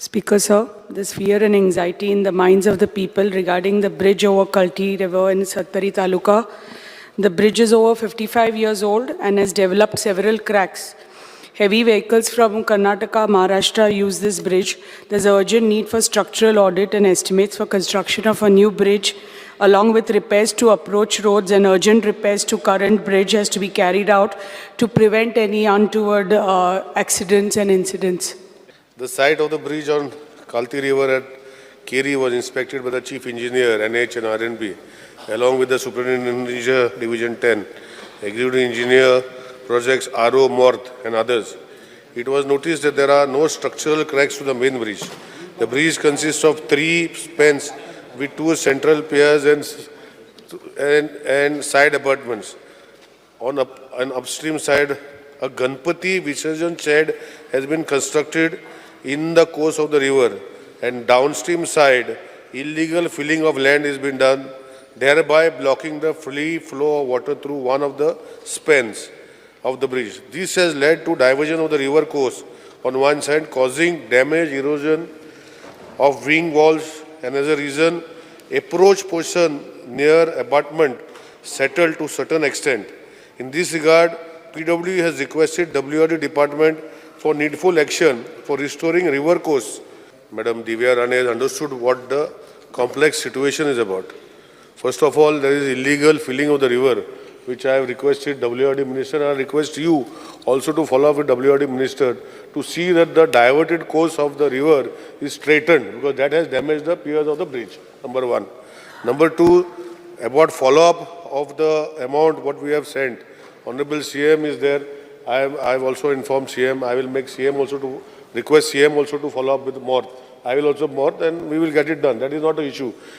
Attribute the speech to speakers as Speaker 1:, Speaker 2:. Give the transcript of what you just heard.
Speaker 1: Speaker Sir, there's fear and anxiety in the minds of the people regarding the bridge over Kalti River in Sattari Taluka. The bridge is over 55 years old and has developed several cracks. Heavy vehicles from Karnataka, Maharashtra use this bridge. There's urgent need for structural audit and estimates for construction of a new bridge, along with repairs to approach roads and urgent repairs to current bridge has to be carried out to prevent any untoward accidents and incidents.
Speaker 2: The site of the bridge on Kalti River at Keri was inspected by the Chief Engineer, NH and RNB, along with the Superintendent Engineer Division 10, Executive Engineer, Projects RO, Morth and others. It was noticed that there are no structural cracks to the main bridge. The bridge consists of 3 spans with 2 central piers and side abutments. On an upstream side, a Ganpati Visarjan shed has been constructed in the course of the river, and downstream side, illegal filling of land has been done, thereby blocking the free flow of water through one of the spans of the bridge. This has led to diversion of the river course on one side, causing damage, erosion of wing walls, and as a reason, approach portion near abutment settled to certain extent. In this regard, PW has requested WRD department for needful action for restoring river course. Madam Deviya Rane has understood what the complex situation is about. First of all, there is illegal filling of the river, which I have requested WRD Minister, and I request you also to follow up with WRD Minister to see that the diverted course of the river is straightened, because that has damaged the piers of the bridge, number one. Number two, about follow-up of the amount what we have sent. Honorable CM is there. I have also informed CM. I will make CM also to request CM also to follow up with Morth. I will also Morth, and we will get it done. That is not an issue.